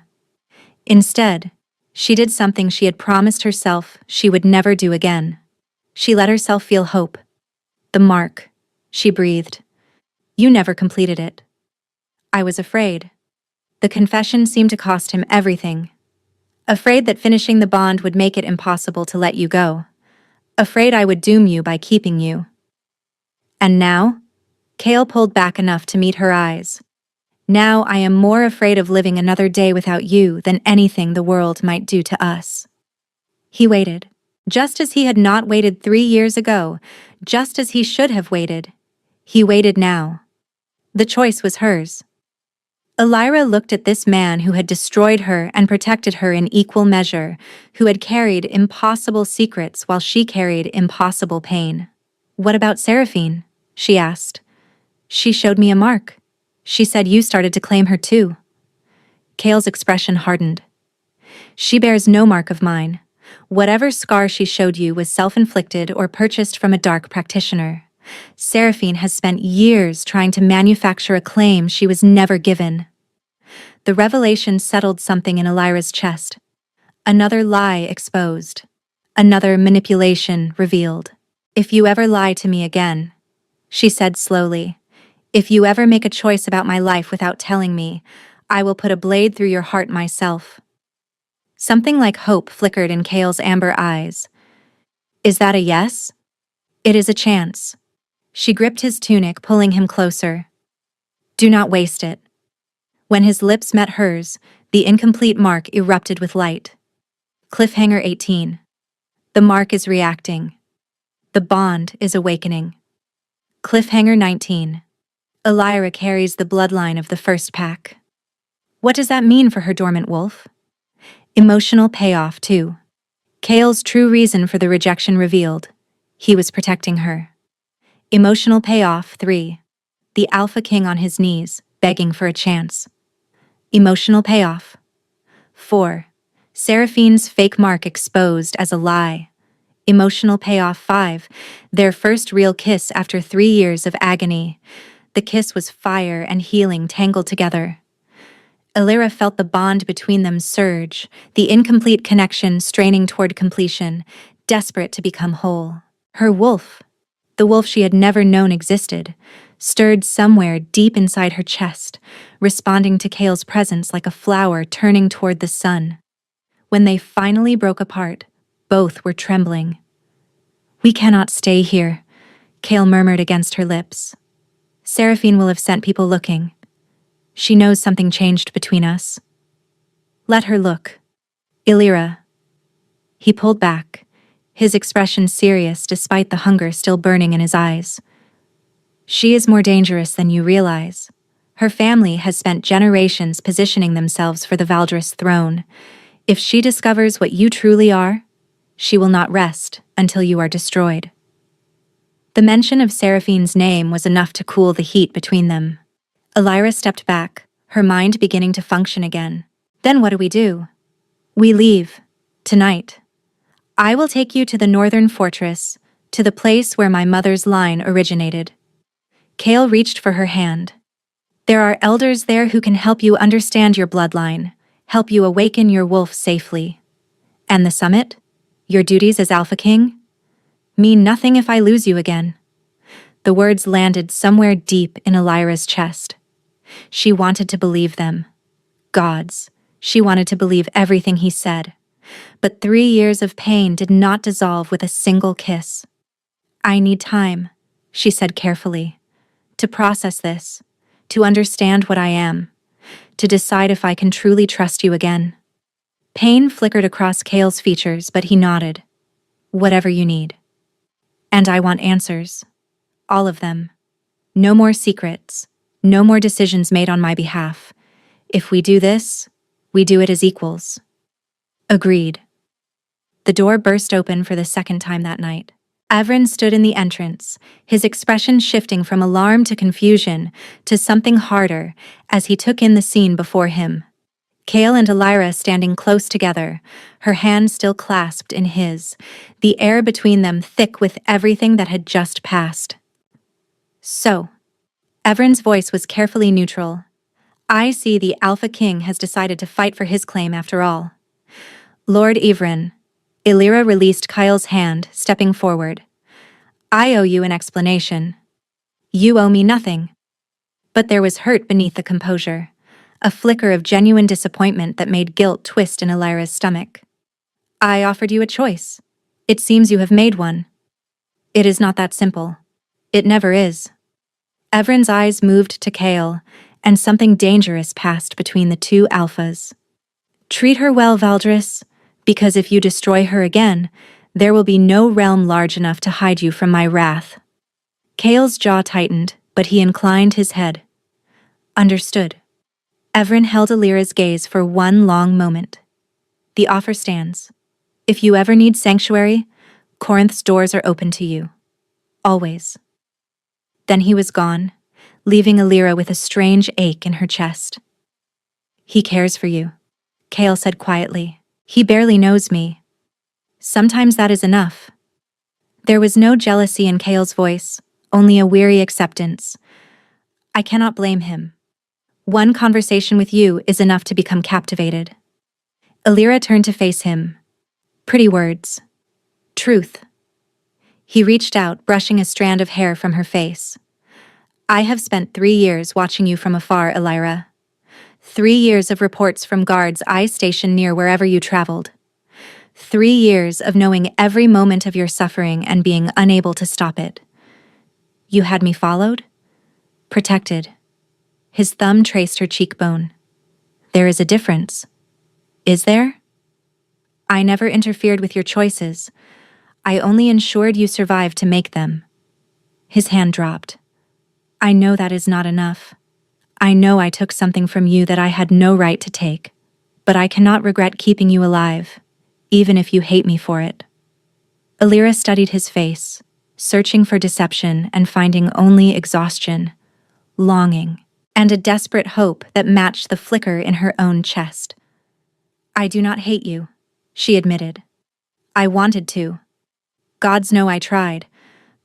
A: Instead, she did something she had promised herself she would never do again. She let herself feel hope. The mark, she breathed. You never completed it. I was afraid. The confession seemed to cost him everything. Afraid that finishing the bond would make it impossible to let you go. Afraid I would doom you by keeping you. And now? Cale pulled back enough to meet her eyes. Now I am more afraid of living another day without you than anything the world might do to us. He waited, just as he had not waited 3 years ago, just as he should have waited. He waited now. The choice was hers. Elira looked at this man who had destroyed her and protected her in equal measure, who had carried impossible secrets while she carried impossible pain. What about Seraphine? She asked. She showed me a mark. She said you started to claim her too. Cale's expression hardened. She bears no mark of mine. Whatever scar she showed you was self-inflicted or purchased from a dark practitioner. Seraphine has spent years trying to manufacture a claim she was never given. The revelation settled something in Elira's chest. Another lie exposed. Another manipulation revealed. If you ever lie to me again, she said slowly, if you ever make a choice about my life without telling me, I will put a blade through your heart myself. Something like hope flickered in Cale's amber eyes. Is that a yes? It is a chance. She gripped his tunic, pulling him closer. Do not waste it. When his lips met hers, the incomplete mark erupted with light. Cliffhanger 18. The mark is reacting. The bond is awakening. Cliffhanger 19. Elira carries the bloodline of the first pack. What does that mean for her dormant wolf? Emotional payoff, too. Cale's true reason for the rejection revealed. He was protecting her. Emotional payoff 3. The Alpha King on his knees, begging for a chance. Emotional payoff 4. Seraphine's fake mark exposed as a lie. Emotional payoff 5. Their first real kiss after 3 years of agony. The kiss was fire and healing tangled together. Elira felt the bond between them surge, the incomplete connection straining toward completion, desperate to become whole. Her wolf, the wolf she had never known existed, stirred somewhere deep inside her chest, responding to Cale's presence like a flower turning toward the sun. When they finally broke apart, both were trembling. We cannot stay here, Cale murmured against her lips. Seraphine will have sent people looking. She knows something changed between us. Let her look. Elira. He pulled back, his expression serious despite the hunger still burning in his eyes. She is more dangerous than you realize. Her family has spent generations positioning themselves for the Valdris throne. If she discovers what you truly are, she will not rest until you are destroyed. The mention of Seraphine's name was enough to cool the heat between them. Elira stepped back, her mind beginning to function again. Then what do we do? We leave. Tonight. I will take you to the northern fortress, To the place where my mother's line originated. Kale reached for her hand. There are elders there who can help you understand your bloodline, help you awaken your wolf safely. And the summit? Your duties as Alpha King? Mean nothing if I lose you again. The words landed somewhere deep in Elira's chest. She wanted to believe them. Gods. She wanted to believe everything he said. But 3 years of pain did not dissolve with a single kiss. I need time, she said carefully, to process this, to understand what I am, to decide if I can truly trust you again. Pain flickered across Kale's features, but he nodded. Whatever you need. And I want answers. All of them. No more secrets. No more decisions made on my behalf. If we do this, we do it as equals. Agreed. The door burst open for the second time that night. Avrin stood in the entrance, his expression shifting from alarm to confusion to something harder as he took in the scene before him. Kale and Elira standing close together, her hand still clasped in his, the air between them thick with everything that had just passed. So, Avrin's voice was carefully neutral. I see the Alpha King has decided to fight for his claim after all. Lord Ivrin, Elira released Kyle's hand, stepping forward. I owe you an explanation. You owe me nothing. But there was hurt beneath the composure, a flicker of genuine disappointment that made guilt twist in Elira's stomach. I offered you a choice. It seems you have made one. It is not that simple. It never is. Avrin's eyes moved to Kale, and something dangerous passed between the two alphas. Treat her well, Valdris, because if you destroy her again, there will be no realm large enough to hide you from my wrath. Kale's jaw tightened, but he inclined his head. Understood. Avrin held Elira's gaze for one long moment. The offer stands. If you ever need sanctuary, Corinth's doors are open to you. Always. Then he was gone, leaving Elira with a strange ache in her chest. He cares for you, Kale said quietly. He barely knows me. Sometimes that is enough. There was no jealousy in Kale's voice, only a weary acceptance. I cannot blame him. One conversation with you is enough to become captivated. Elira turned to face him. Pretty words. Truth. He reached out, brushing a strand of hair from her face. I have spent 3 years watching you from afar, Elira. 3 years of reports from guards I stationed near wherever you traveled. 3 years of knowing every moment of your suffering and being unable to stop it. You had me followed? Protected. His thumb traced her cheekbone. There is a difference. Is there? I never interfered with your choices. I only ensured you survived to make them. His hand dropped. I know that is not enough. I know I took something from you that I had no right to take, but I cannot regret keeping you alive, even if you hate me for it. Elira studied his face, searching for deception and finding only exhaustion, longing, and a desperate hope that matched the flicker in her own chest. I do not hate you, she admitted. I wanted to. Gods know I tried,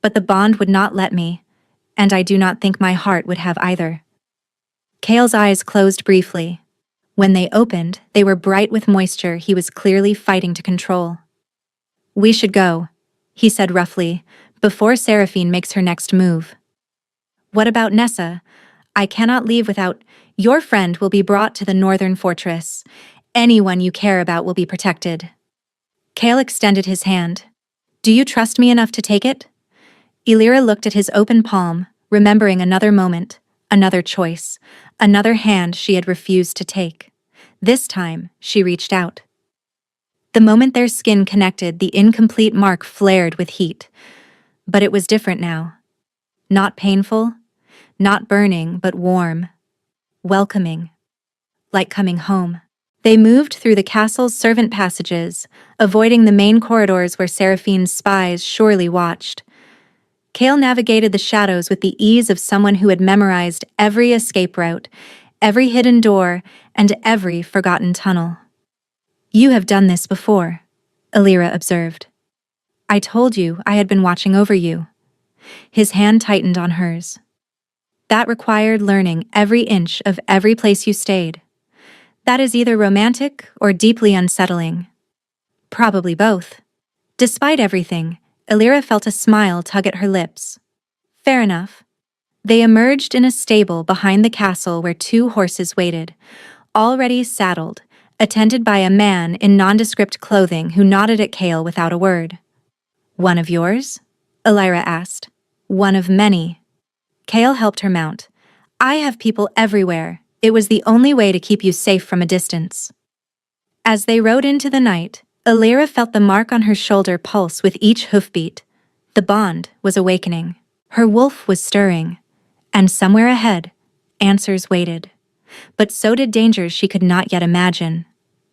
A: but the bond would not let me, and I do not think my heart would have either. Kale's eyes closed briefly. When they opened, they were bright with moisture he was clearly fighting to control. We should go, he said roughly, before Seraphine makes her next move. What about Nessa? I cannot leave without— Your friend will be brought to the northern fortress. Anyone you care about will be protected. Kale extended his hand. Do you trust me enough to take it? Elira looked at his open palm, remembering another moment, another choice, another hand she had refused to take. This time, she reached out. The moment their skin connected, the incomplete mark flared with heat. But it was different now. Not painful, not burning, but warm, welcoming, like coming home. They moved through the castle's servant passages, avoiding the main corridors where Seraphine's spies surely watched. Kale navigated the shadows with the ease of someone who had memorized every escape route, every hidden door, and every forgotten tunnel. You have done this before, Elira observed. I told you I had been watching over you. His hand tightened on hers. That required learning every inch of every place you stayed. That is either romantic or deeply unsettling. Probably both. Despite everything, Illyra felt a smile tug at her lips. Fair enough. They emerged in a stable behind the castle where 2 horses waited, already saddled, attended by a man in nondescript clothing who nodded at Chaol without a word. One of yours? Illyra asked. One of many. Chaol helped her mount. I have people everywhere. It was the only way to keep you safe from a distance. As they rode into the night, Illyra felt the mark on her shoulder pulse with each hoofbeat. The bond was awakening. Her wolf was stirring. And somewhere ahead, answers waited. But so did dangers she could not yet imagine.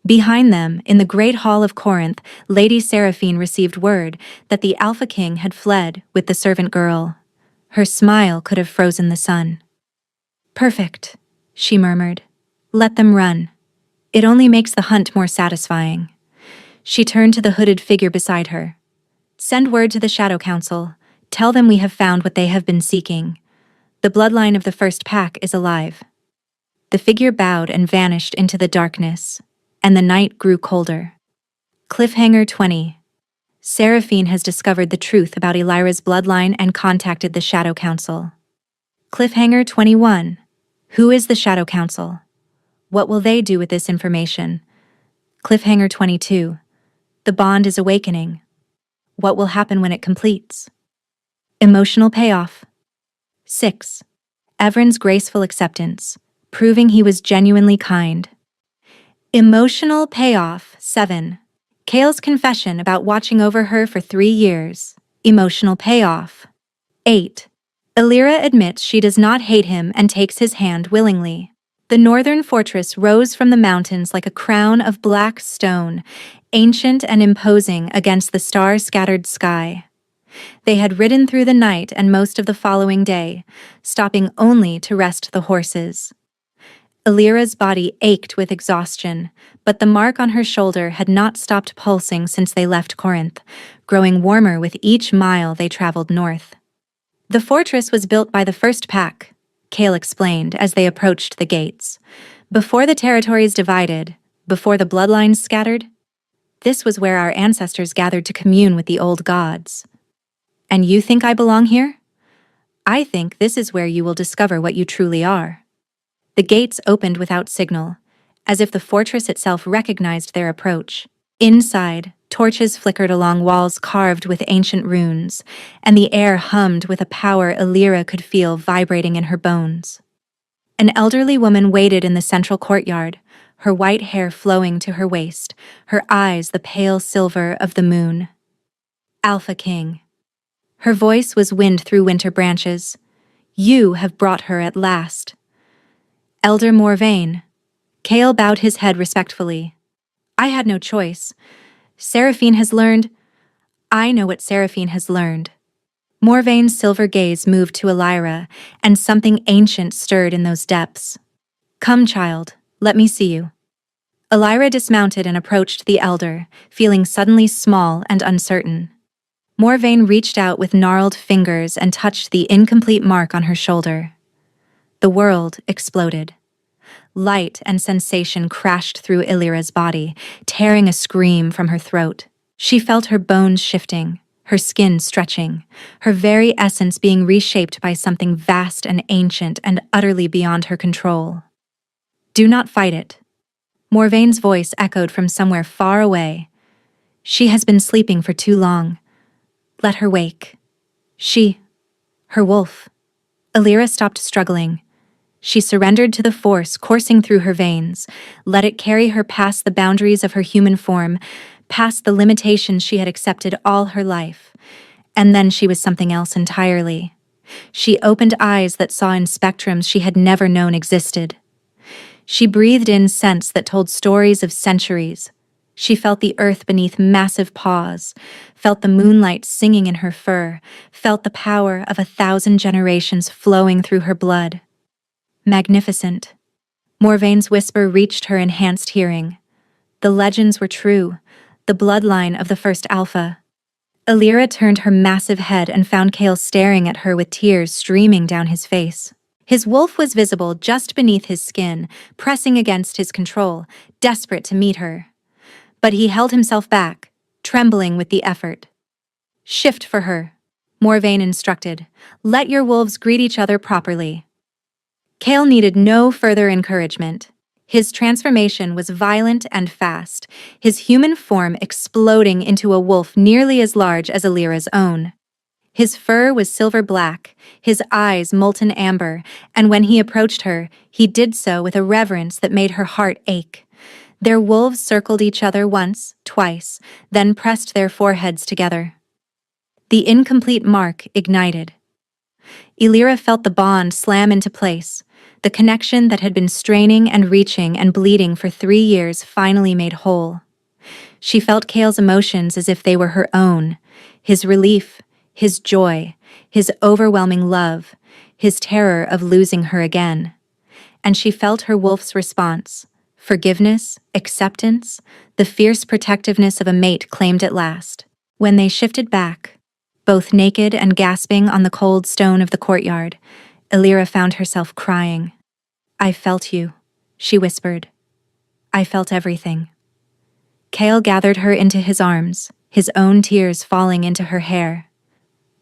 A: Behind them, in the great hall of Corinth, Lady Seraphine received word that the Alpha King had fled with the servant girl. Her smile could have frozen the sun. Perfect, she murmured. Let them run. It only makes the hunt more satisfying. She turned to the hooded figure beside her. Send word to the Shadow Council. Tell them we have found what they have been seeking. The bloodline of the first pack is alive. The figure bowed and vanished into the darkness, and the night grew colder. Cliffhanger 20. Seraphine has discovered the truth about Illyra's bloodline and contacted the Shadow Council. Cliffhanger 21. Who is the Shadow Council? What will they do with this information? Cliffhanger 22. The bond is awakening. What will happen when it completes? Emotional payoff. 6. Evren's graceful acceptance, proving he was genuinely kind. Emotional payoff. 7. Chaol's confession about watching over her for 3 years. Emotional payoff. 8. Illyra admits she does not hate him and takes his hand willingly. The northern fortress rose from the mountains like a crown of black stone, ancient and imposing against the star-scattered sky. They had ridden through the night and most of the following day, stopping only to rest the horses. Illyra's body ached with exhaustion, but the mark on her shoulder had not stopped pulsing since they left Corinth, growing warmer with each mile they traveled north. The fortress was built by the first pack, Chaol explained as they approached the gates. Before the territories divided, before the bloodlines scattered, this was where our ancestors gathered to commune with the old gods. And you think I belong here? I think this is where you will discover what you truly are. The gates opened without signal, as if the fortress itself recognized their approach. Inside, torches flickered along walls carved with ancient runes, and the air hummed with a power Illyra could feel vibrating in her bones. An elderly woman waited in the central courtyard, her white hair flowing to her waist, her eyes the pale silver of the moon. Alpha King. Her voice was wind through winter branches. You have brought her at last. Elder Morvayn. Chaol bowed his head respectfully. I had no choice. Seraphine has learned. I know what Seraphine has learned. Morvayn's silver gaze moved to Illyra, and something ancient stirred in those depths. Come, child, let me see you. Illyra dismounted and approached the elder, feeling suddenly small and uncertain. Morvayn reached out with gnarled fingers and touched the incomplete mark on her shoulder. The world exploded. Light and sensation crashed through Illyra's body, tearing a scream from her throat. She felt her bones shifting, her skin stretching, her very essence being reshaped by something vast and ancient and utterly beyond her control. Do not fight it. Morvayn's voice echoed from somewhere far away. She has been sleeping for too long. Let her wake. Her wolf. Illyra stopped struggling. She surrendered to the force coursing through her veins, let it carry her past the boundaries of her human form, past the limitations she had accepted all her life. And then she was something else entirely. She opened eyes that saw in spectrums she had never known existed. She breathed in scents that told stories of centuries. She felt the earth beneath massive paws, felt the moonlight singing in her fur, felt the power of 1,000 generations flowing through her blood. Magnificent. Morvayn's whisper reached her enhanced hearing. The legends were true, the bloodline of the first Alpha. Illyra turned her massive head and found Kale staring at her with tears streaming down his face. His wolf was visible just beneath his skin, pressing against his control, desperate to meet her. But he held himself back, trembling with the effort. "Shift for her," Morvain instructed. "Let your wolves greet each other properly." Kale needed no further encouragement. His transformation was violent and fast, his human form exploding into a wolf nearly as large as Illyra's own. His fur was silver black, his eyes molten amber, and when he approached her, he did so with a reverence that made her heart ache. Their wolves circled each other once, twice, then pressed their foreheads together. The incomplete mark ignited. Illyra felt the bond slam into place. The connection that had been straining and reaching and bleeding for 3 years finally made whole. She felt Kale's emotions as if they were her own, his relief, his joy, his overwhelming love, his terror of losing her again. And she felt her wolf's response, forgiveness, acceptance, the fierce protectiveness of a mate claimed at last. When they shifted back, both naked and gasping on the cold stone of the courtyard, Illyra found herself crying. "I felt you," she whispered. "I felt everything." Kale gathered her into his arms, his own tears falling into her hair.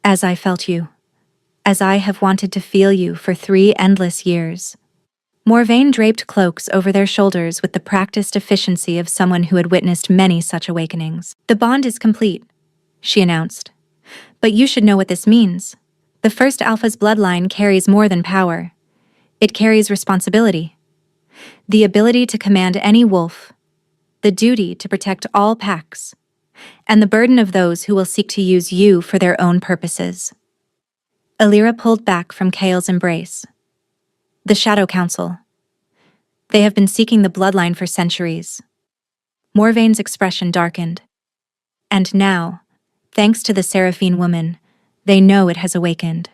A: "As I felt you. As I have wanted to feel you for 3 endless years." Morvain draped cloaks over their shoulders with the practiced efficiency of someone who had witnessed many such awakenings. "The bond is complete," she announced. "But you should know what this means. The first Alpha's bloodline carries more than power. It carries responsibility. The ability to command any wolf, the duty to protect all packs, and the burden of those who will seek to use you for their own purposes." Illyra pulled back from Kale's embrace. "The Shadow Council. They have been seeking the bloodline for centuries." Morvain's expression darkened. "And now, thanks to the Seraphine woman, they know it has awakened.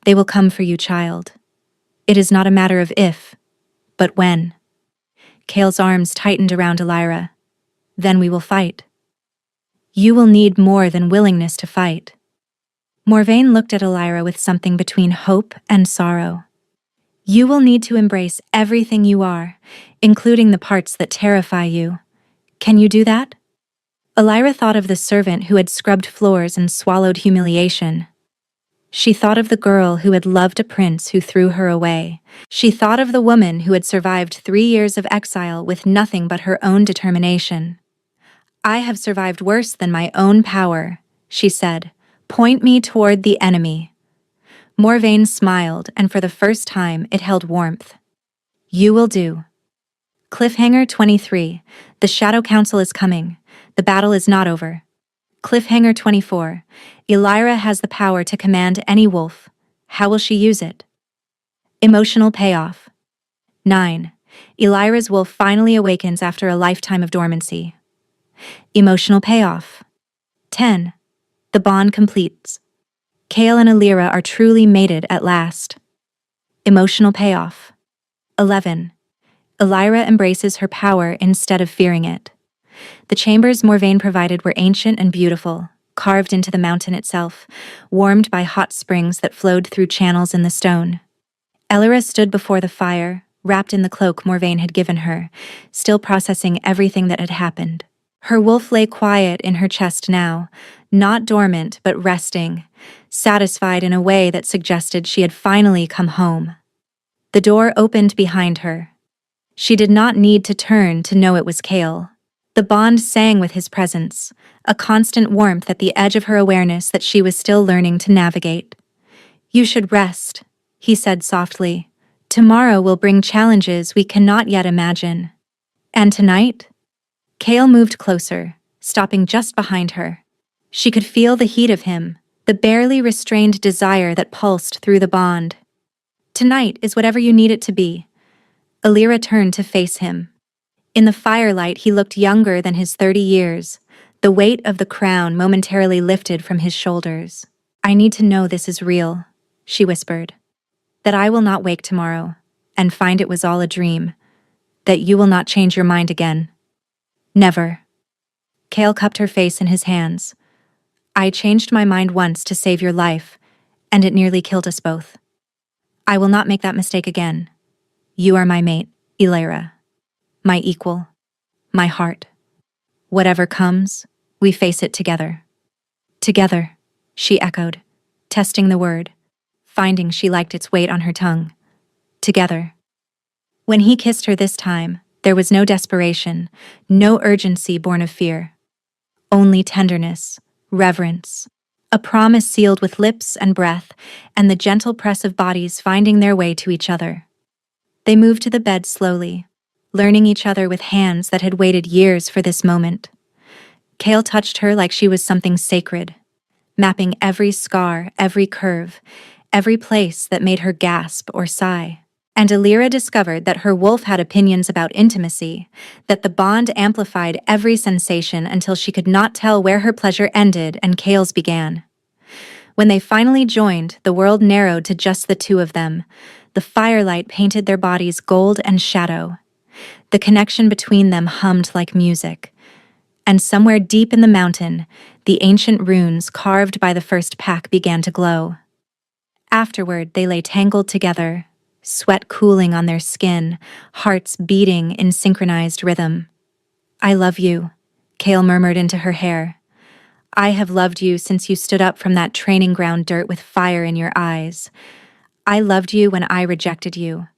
A: They will come for you, child. It is not a matter of if, but when." Kale's arms tightened around Illyra. "Then we will fight. You will need more than willingness to fight." Morvain looked at Illyra with something between hope and sorrow. "You will need to embrace everything you are, including the parts that terrify you. Can you do that?" Illyra thought of the servant who had scrubbed floors and swallowed humiliation. She thought of the girl who had loved a prince who threw her away. She thought of the woman who had survived 3 years of exile with nothing but her own determination. "I have survived worse than my own power," she said. "Point me toward the enemy." Morvain smiled, and for the first time it held warmth. "You will do." Cliffhanger 23. The Shadow Council is coming. The battle is not over. Cliffhanger 24. Illyra has the power to command any wolf. How will she use it? Emotional payoff. 9. Illyra's wolf finally awakens after a lifetime of dormancy. Emotional payoff. 10. The bond completes. Kale and Illyra are truly mated at last. Emotional payoff. 11. Illyra embraces her power instead of fearing it. The chambers Morvain provided were ancient and beautiful, carved into the mountain itself, warmed by hot springs that flowed through channels in the stone. Illyra stood before the fire, wrapped in the cloak Morvain had given her, still processing everything that had happened. Her wolf lay quiet in her chest now, not dormant but resting, satisfied in a way that suggested she had finally come home. The door opened behind her. She did not need to turn to know it was Kale. The bond sang with his presence, a constant warmth at the edge of her awareness that she was still learning to navigate. "You should rest," he said softly. "Tomorrow will bring challenges we cannot yet imagine." "And tonight?" Kale moved closer, stopping just behind her. She could feel the heat of him, the barely restrained desire that pulsed through the bond. "Tonight is whatever you need it to be." Illyra turned to face him. In the firelight, he looked younger than his 30 years, the weight of the crown momentarily lifted from his shoulders. "I need to know this is real," she whispered. "That I will not wake tomorrow and find it was all a dream. That you will not change your mind again." "Never." Kale cupped her face in his hands. I changed my mind once to save your life, and it nearly killed us both. I will not make that mistake again. You are my mate, Elaira. My equal. My heart. Whatever comes, we face it together. Together, she echoed, testing the word, finding she liked its weight on her tongue. Together. When he kissed her this time, there was no desperation, no urgency born of fear. Only tenderness, reverence, a promise sealed with lips and breath, and the gentle press of bodies finding their way to each other. They moved to the bed slowly, learning each other with hands that had waited years for this moment. Chaol touched her like she was something sacred, mapping every scar, every curve, every place that made her gasp or sigh. And Elaira discovered that her wolf had opinions about intimacy, that the bond amplified every sensation until she could not tell where her pleasure ended and Chaol's began. When they finally joined, the world narrowed to just the two of them. The firelight painted their bodies gold and shadow. The connection between them hummed like music. And somewhere deep in the mountain, the ancient runes carved by the first pack began to glow. Afterward, they lay tangled together, sweat cooling on their skin, hearts beating in synchronized rhythm. I love you, Chaol murmured into her hair. I have loved you since you stood up from that training ground dirt with fire in your eyes. I loved you when I rejected you.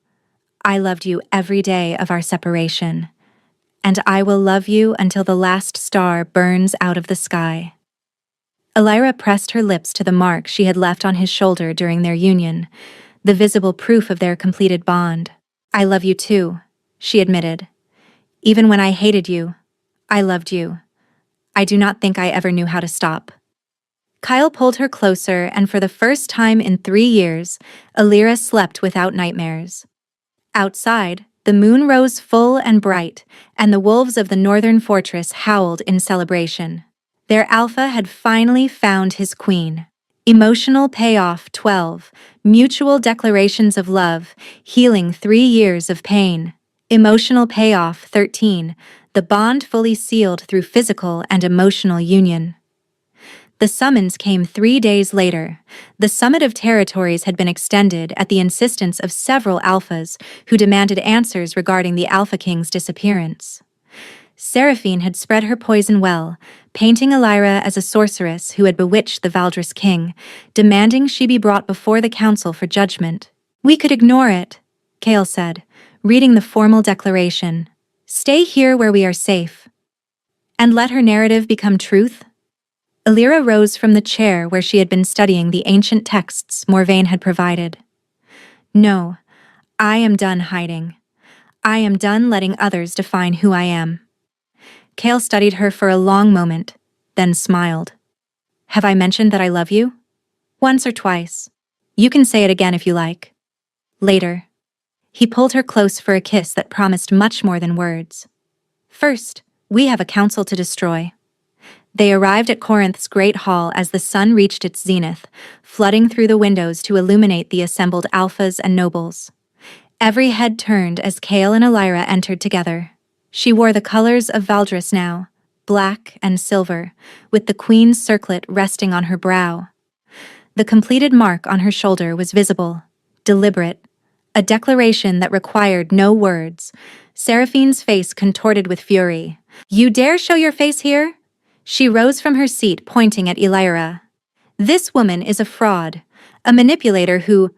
A: I loved you every day of our separation. And I will love you until the last star burns out of the sky. Elaira pressed her lips to the mark she had left on his shoulder during their union, the visible proof of their completed bond. I love you too, she admitted. Even when I hated you, I loved you. I do not think I ever knew how to stop. Chaol pulled her closer, and for the first time in 3 years, Elaira slept without nightmares. Outside, the moon rose full and bright, and the wolves of the northern fortress howled in celebration. Their alpha had finally found his queen. Emotional payoff 12, mutual declarations of love, healing 3 years of pain. Emotional payoff 13, the bond fully sealed through physical and emotional union. The summons came 3 days later. The Summit of Territories had been extended at the insistence of several alphas who demanded answers regarding the Alpha King's disappearance. Seraphine had spread her poison well, painting Elaira as a sorceress who had bewitched the Valdris king, demanding she be brought before the council for judgment. We could ignore it, Chaol said, reading the formal declaration. Stay here where we are safe. And let her narrative become truth? Elaira rose from the chair where she had been studying the ancient texts Morvain had provided. No, I am done hiding. I am done letting others define who I am. Chaol studied her for a long moment, then smiled. Have I mentioned that I love you? Once or twice. You can say it again if you like. Later. He pulled her close for a kiss that promised much more than words. First, we have a council to destroy. They arrived at Corinth's great hall as the sun reached its zenith, flooding through the windows to illuminate the assembled alphas and nobles. Every head turned as Chaol and Elaira entered together. She wore the colors of Valdris now, black and silver, with the queen's circlet resting on her brow. The completed mark on her shoulder was visible, deliberate, a declaration that required no words. Seraphine's face contorted with fury. You dare show your face here? She rose from her seat, pointing at Elaira. This woman is a fraud, a manipulator who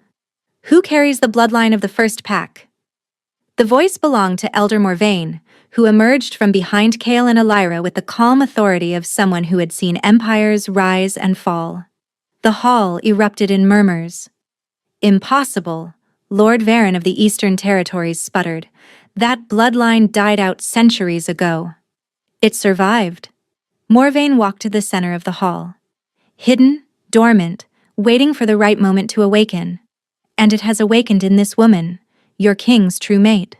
A: carries the bloodline of the first pack. The voice belonged to Elder Morvain, who emerged from behind Chaol and Elaira with the calm authority of someone who had seen empires rise and fall. The hall erupted in murmurs. Impossible, Lord Varen of the Eastern Territories sputtered. That bloodline died out centuries ago. It survived. Morvain walked to the center of the hall. Hidden, dormant, waiting for the right moment to awaken. And it has awakened in this woman, your king's true mate.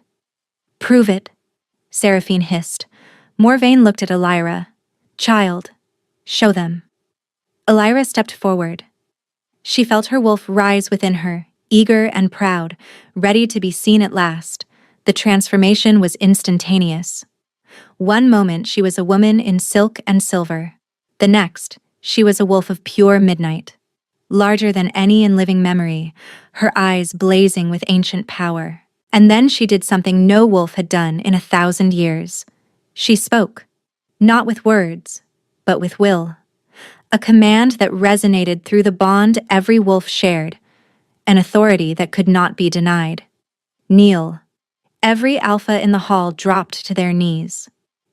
A: Prove it, Seraphine hissed. Morvain looked at Elaira. Child, show them. Elaira stepped forward. She felt her wolf rise within her, eager and proud, ready to be seen at last. The transformation was instantaneous. One moment she was a woman in silk and silver. The next, She was a wolf of pure midnight, larger than any in living memory, her eyes blazing with ancient power. And then she did something no wolf had done in 1,000 years. She spoke, not with words, but with will. A command that resonated through the bond every wolf shared, an authority that could not be denied. Kneel. Every alpha in the hall dropped to their knees.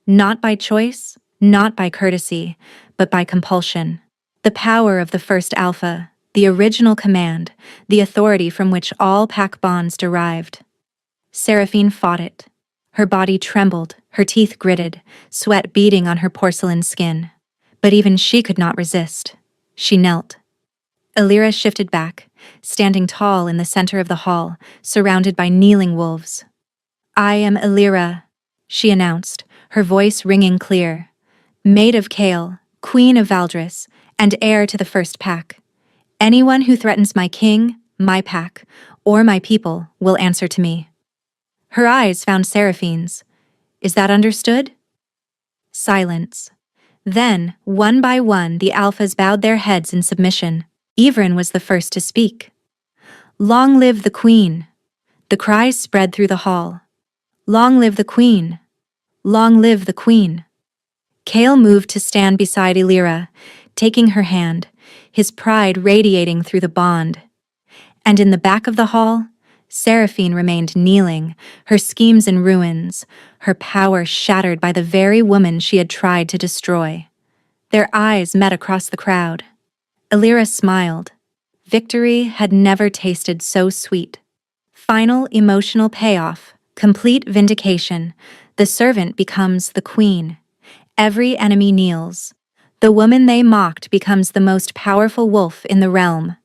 A: Not by choice, not by courtesy, but by compulsion. The power of the first alpha, the original command, the authority from which all pack bonds derived. Seraphine fought it. Her body trembled, her teeth gritted, sweat beading on her porcelain skin. But even she could not resist. She knelt. Illyra shifted back, standing tall in the center of the hall, surrounded by kneeling wolves. "I am Illyra," she announced, her voice ringing clear. "Maid of Chaol, Queen of Valdris, and heir to the first pack. Anyone who threatens my king, my pack, or my people will answer to me." Her eyes found Seraphine's. "Is that understood?" Silence. Then, one by one, the alphas bowed their heads in submission. Ivrin was the first to speak. "Long live the Queen!" The cries spread through the hall. "Long live the Queen! Long live the Queen!" Chaol moved to stand beside Illyra, taking her hand, his pride radiating through the bond. And in the back of the hall, Seraphine remained kneeling, her schemes in ruins, her power shattered by the very woman she had tried to destroy. Their eyes met across the crowd. Illyra smiled. Victory had never tasted so sweet. Final emotional payoff, complete vindication. The servant becomes the queen. Every enemy kneels. The woman they mocked becomes the most powerful wolf in the realm.